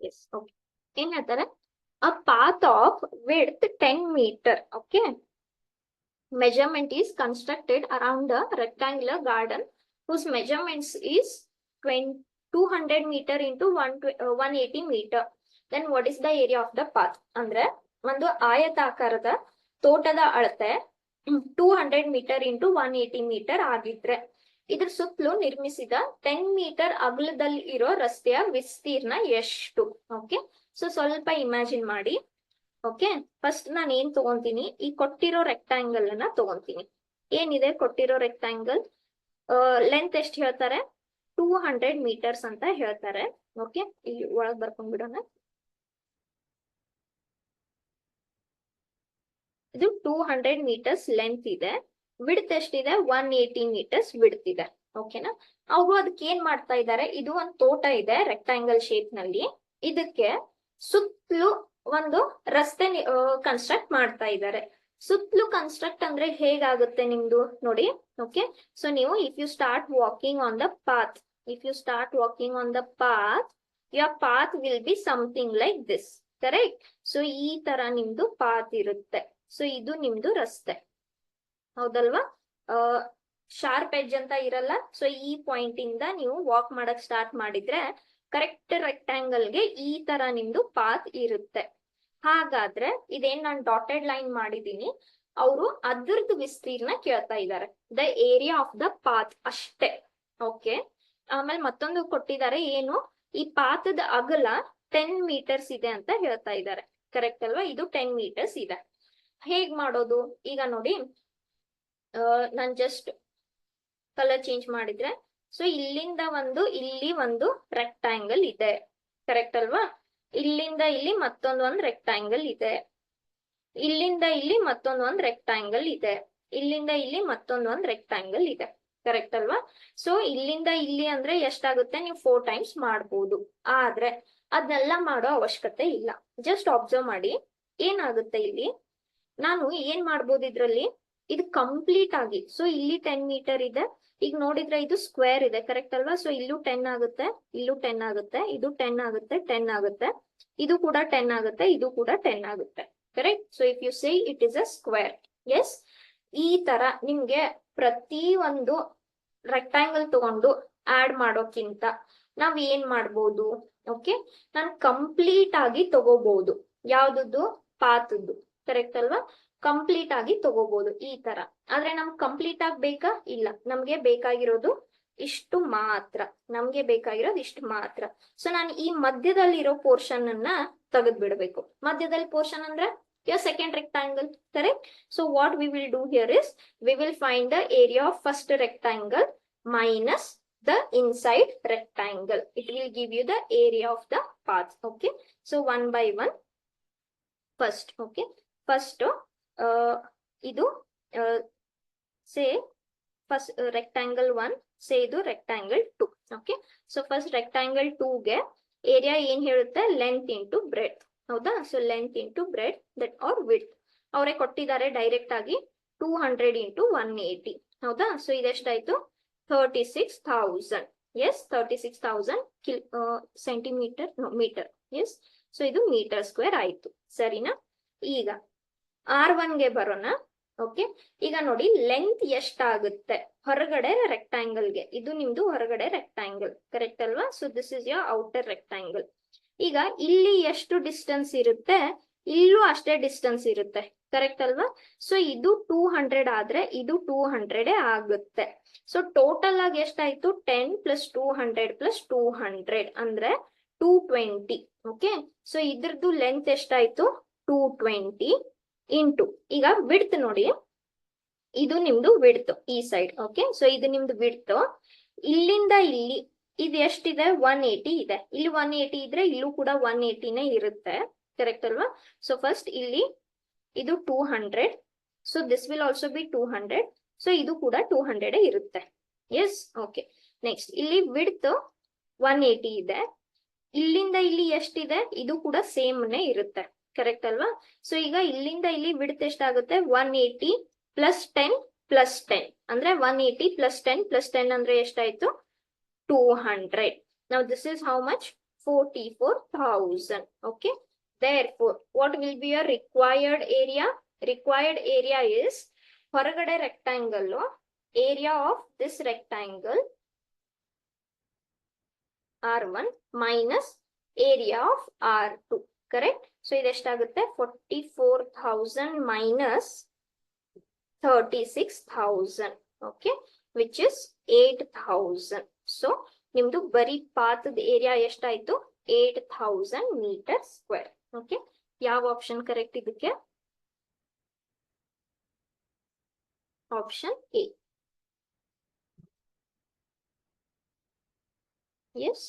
Yes okay. ಏನ್ ಹೇಳ್ತಾರೆ, a path of width 10 meter, okay, measurement is constructed around a rectangular garden whose measurements is 200 meter into 180 meter. Then what is the area of the path? ಅಂದ್ರೆ ಒಂದು ಆಯತಾಕಾರದ ತೋಟದ ಅಳತೆ 200 metre into 180 metre ಆಗಿದ್ರೆ ಇದ್ರ ಸುತ್ತಲೂ ನಿರ್ಮಿಸಿದ 10 ಮೀಟರ್ ಅಗಲದಲ್ಲಿ ಇರೋ ರಸ್ತೆಯ ವಿಸ್ತೀರ್ಣ ಎಷ್ಟು? ಓಕೆ, ಸೊ ಸ್ವಲ್ಪ ಇಮ್ಯಾಜಿನ್ ಮಾಡಿ. ಓಕೆ, ಫಸ್ಟ್ ನಾನು ಏನ್ ತಗೊಂತೀನಿ, ಈ ಕೊಟ್ಟಿರೋ ರೆಕ್ಟಾಂಗಲ್ ಅನ್ನ ತಗೊಂತೀನಿ. ಏನಿದೆ ಕೊಟ್ಟಿರೋ ರೆಕ್ಟಾಂಗಲ್? ಲೆಂತ್ ಎಷ್ಟು ಹೇಳ್ತಾರೆ? 200 ಮೀಟರ್ಸ್ ಅಂತ ಹೇಳ್ತಾರೆ. ಓಕೆ, ಇಲ್ಲಿ ಒಳಗ್ ಬರ್ಕೊಂಡ್ಬಿಡೋಣ. ಇದು 200 ಮೀಟರ್ಸ್ ಲೆಂತ್ ಇದೆ. ವಿಡ್ತ್ ಎಷ್ಟಿದೆ? 180 ಮೀಟರ್ಸ್ ವಿಡ್ತ್ ಇದೆ. ಓಕೆನಾ? ಅವರು ಅದಕ್ಕೆ ಏನ್ ಮಾಡ್ತಾ ಇದ್ದಾರೆ, ಇದು ಒಂದು ತೋಟ ಇದೆ ರೆಕ್ಟಾಂಗಲ್ ಶೇಪ್ ನಲ್ಲಿ, ಇದಕ್ಕೆ ಸುತ್ತಲೂ ಒಂದು ರಸ್ತೆ ಕನ್ಸ್ಟ್ರಕ್ಟ್ ಮಾಡ್ತಾ ಇದ್ದಾರೆ. ಸುತ್ತಲೂ ಕನ್ಸ್ಟ್ರಕ್ಟ್ ಅಂದ್ರೆ ಹೇಗಾಗುತ್ತೆ ನಿಮ್ದು ನೋಡಿ. ಓಕೆ, ಸೊ ನೀವು if you start walking on the path, your path will be something like this, correct? So ಈ ತರ ನಿಮ್ದು ಪಾತ್ ಇರುತ್ತೆ. ಸೊ ಇದು ನಿಮ್ದು ರಸ್ತೆ, ಹೌದಲ್ವಾ? ಶಾರ್ಪ್ ಎಡ್ಜ್ ಅಂತ ಇರಲ್ಲ. ಸೊ ಈ ಪಾಯಿಂಟ್ ಇಂದ ನೀವು ವಾಕ್ ಮಾಡಕ್ ಸ್ಟಾರ್ಟ್ ಮಾಡಿದ್ರೆ ಕರೆಕ್ಟ್ ರೆಕ್ಟಾಂಗಲ್ ಗೆ ಈ ತರ ನಿಮ್ದು ಪಾತ್ ಇರುತ್ತೆ. ಹಾಗಾದ್ರೆ ಇದೇನ್ ನಾನು ಡಾಟೆಡ್ ಲೈನ್ ಮಾಡಿದೀನಿ, ಅವರು ಅದ್ರದ್ದು ವಿಸ್ತೀರ್ಣ ಕೇಳ್ತಾ ಇದ್ದಾರೆ, the area of the path ಅಷ್ಟೇ. ಓಕೆ, ಆಮೇಲೆ ಮತ್ತೊಂದು ಕೊಟ್ಟಿದ್ದಾರೆ, ಏನು ಈ ಪಾತದ ಅಗಲ 10 ಮೀಟರ್ಸ್ ಇದೆ ಅಂತ ಹೇಳ್ತಾ ಇದ್ದಾರೆ. ಕರೆಕ್ಟ್ ಅಲ್ವಾ? ಇದು 10 ಮೀಟರ್ಸ್ ಇದೆ. ಹೇಗ್ ಮಾಡೋದು ಈಗ ನೋಡಿ. ನಾನ್ ಜಸ್ಟ್ ಕಲರ್ ಚೇಂಜ್ ಮಾಡಿದ್ರೆ, ಸೊ ಇಲ್ಲಿಂದ ಇಲ್ಲಿ ಒಂದು ರೆಕ್ಟಾಂಗಲ್ ಇದೆ, ಕರೆಕ್ಟ್ ಅಲ್ವಾ? ಇಲ್ಲಿಂದ ಇಲ್ಲಿ ಮತ್ತೊಂದು ರೆಕ್ಟಾಂಗಲ್ ಇದೆ, ಇಲ್ಲಿಂದ ಇಲ್ಲಿ ಮತ್ತೊಂದು ರೆಕ್ಟಾಂಗಲ್ ಇದೆ, ಇಲ್ಲಿಂದ ಇಲ್ಲಿ ಮತ್ತೊಂದು ರೆಕ್ಟಾಂಗಲ್ ಇದೆ, ಕರೆಕ್ಟ್ ಅಲ್ವಾ? ಸೊ ಇಲ್ಲಿಂದ ಇಲ್ಲಿ ಅಂದ್ರೆ ಎಷ್ಟಾಗುತ್ತೆ? ನೀವು 4 ಟೈಮ್ಸ್ ಮಾಡ್ಬೋದು. ಆದ್ರೆ ಅದನ್ನೆಲ್ಲ ಮಾಡೋ ಅವಶ್ಯಕತೆ ಇಲ್ಲ. ಜಸ್ಟ್ ಅಬ್ಸರ್ವ್ ಮಾಡಿ ಏನಾಗುತ್ತೆ ಇಲ್ಲಿ. ನಾನು ಏನ್ ಮಾಡ್ಬೋದು ಇದ್ರಲ್ಲಿ, ಇದು ಕಂಪ್ಲೀಟ್ ಆಗಿ, ಸೊ ಇಲ್ಲಿ 10 ಮೀಟರ್ ಇದೆ. ಈಗ ನೋಡಿದ್ರೆ ಇದು ಸ್ಕ್ವೇರ್ ಇದೆ, ಕರೆಕ್ಟ್ ಅಲ್ವಾ? ಸೊ ಇಲ್ಲೂ 10 ಆಗುತ್ತೆ, ಇಲ್ಲೂ 10 ಆಗುತ್ತೆ, ಇದು 10 ಆಗುತ್ತೆ, 10 ಆಗುತ್ತೆ, ಇದು ಕೂಡ 10 ಆಗುತ್ತೆ, ಇದು ಕೂಡ 10 ಆಗುತ್ತೆ, correct? So if you say it is a square. Yes, ಈ ತರ ನಿಮ್ಗೆ ಪ್ರತಿ ಒಂದು ರೆಕ್ಟಾಂಗಲ್ ತಗೊಂಡು ಆಡ್ ಮಾಡೋಕ್ಕಿಂತ ನಾವ್ ಏನ್ ಮಾಡ್ಬೋದು? ಓಕೆ, ನಾನು ಕಂಪ್ಲೀಟ್ ಆಗಿ ತಗೋಬಹುದು. ಯಾವ್ದು? ಪಾತದ್ದು, ಕರೆಕ್ಟ್ ಅಲ್ವಾ? ಕಂಪ್ಲೀಟ್ ಆಗಿ ತಗೋಬಹುದು ಈ ತರ. ಆದ್ರೆ ನಮ್ಗೆ ಕಂಪ್ಲೀಟ್ ಆಗಿ ಬೇಕಾ? ಇಲ್ಲ, ನಮ್ಗೆ ಬೇಕಾಗಿರೋದು ಇಷ್ಟು ಮಾತ್ರ, ಸೊ ನಾನು ಈ ಮಧ್ಯದಲ್ಲಿರೋ ಪೋರ್ಷನ್ ಅನ್ನ ತೆಗೆದು ಬಿಡಬೇಕು. ಮಧ್ಯದಲ್ಲಿ ಪೋರ್ಷನ್ ಅಂದ್ರೆ your second rectangle, correct? So what we will do here is, we will find the area of first rectangle minus the inside rectangle. It will give you the area of the path. Okay, so one by one. First, okay, first idu say first rectangle 1, say idu rectangle 2. Okay, so first rectangle 2 ge area ಏನ್ ಹೇಳುತ್ತೆ? Length into breadth, ಹೌದಾ? So length into breadth that are width ಅವರೇ ಕೊಟ್ಟಿದ್ದಾರೆ direct ಆಗಿ 200 into 180, ಹೌದಾ? So ಇದೆಷ್ಟಾಯ್ತು? 36,000. Yes, 36,000 centimetre metre. Yes, so ಇದು metre square ಆಯ್ತು, ಸರಿನಾ? ಈಗ R1 ಗೆ ಬರೋಣ. ಓಕೆ, ಈಗ ನೋಡಿ ಲೆಂತ್ ಎಷ್ಟಾಗುತ್ತೆ ಹೊರಗಡೆ ರೆಕ್ಟಾಂಗಲ್ ಗೆ. ಇದು ನಿಮ್ದು ಹೊರಗಡೆ ರೆಕ್ಟಾಂಗಲ್, ಕರೆಕ್ಟ್ ಅಲ್ವಾ? So this is your outer rectangle. ಈಗ ಇಲ್ಲಿ ಎಷ್ಟು ಡಿಸ್ಟೆನ್ಸ್ ಇರುತ್ತೆ? ಇಲ್ಲೂ ಅಷ್ಟೇ ಡಿಸ್ಟೆನ್ಸ್ ಇರುತ್ತೆ, ಕರೆಕ್ಟ್ ಅಲ್ವಾ? ಸೊ ಇದು 200 ಆದ್ರೆ ಇದು 200 ಆಗುತ್ತೆ. ಸೊ ಟೋಟಲ್ ಆಗಿ ಎಷ್ಟಾಯ್ತು? 10 ಪ್ಲಸ್ 200 ಪ್ಲಸ್ 200 ಅಂದ್ರೆ 220. ಓಕೆ, ಸೊ ಇದ್ರದ್ದು ಲೆಂತ್ ಎಷ್ಟಾಯ್ತು? 220 ಇಂಟು, ಈಗ ವಿಡ್ತ್ ನೋಡಿ, ಇದು ನಿಮ್ದು ವಿಡ್ತ್ ಈ ಸೈಡ್. ಓಕೆ, ಸೊ ಇದು ನಿಮ್ದು ವಿಡ್ತ್. ಇಲ್ಲಿಂದ ಇಲ್ಲಿ ಇದು ಎಷ್ಟಿದೆ? 180 ಇದೆ. ಇಲ್ಲಿ 180 ಇದ್ರೆ ಇಲ್ಲೂ ಕೂಡ 180ನೇ ಇರುತ್ತೆ, ಕರೆಕ್ಟ್ ಅಲ್ವಾ? ಸೊ ಫಸ್ಟ್ ಇಲ್ಲಿ ಇದು 200, so this will also be 200. So ಇದು ಕೂಡ 200 ಇರುತ್ತೆ. Yes, okay. ನೆಕ್ಸ್ಟ್ ಇಲ್ಲಿ ವಿಡ್ತ್ 180 ಇದೆ. ಇಲ್ಲಿಂದ ಇಲ್ಲಿ ಎಷ್ಟಿದೆ? ಇದು ಕೂಡ ಸೇಮ್ನೇ ಇರುತ್ತೆ, ಕರೆಕ್ಟ್ ಅಲ್ವಾ? ಸೊ ಈಗ ಇಲ್ಲಿಂದ ಇಲ್ಲಿ ವಿಡ್ತ್ ಎಷ್ಟಾಗುತ್ತೆ? 180 ಪ್ಲಸ್ 10 ಪ್ಲಸ್ 10 ಅಂದ್ರೆ 180 ಪ್ಲಸ್ 10 ಪ್ಲಸ್ 10 ಅಂದ್ರೆ ಎಷ್ಟಾಯ್ತು? 200. Now this is how much? 44,000. Okay. Therefore, what will be your required area? Required area is ಹೊರಗಡೆ rectangle, area of this rectangle R1 minus area of R2. Correct? So ಇದೆಷ್ಟಾಗುತ್ತೆ 44,000 minus 36,000. Okay, which is 8,000. So ನಿಮ್ದು ಬರೀ ಪಾತದ area ಎಷ್ಟಾಯ್ತು? 8,000 metre square. Okay, ಯಾವ option correct ಇದಕ್ಕೆ? Option A. Yes.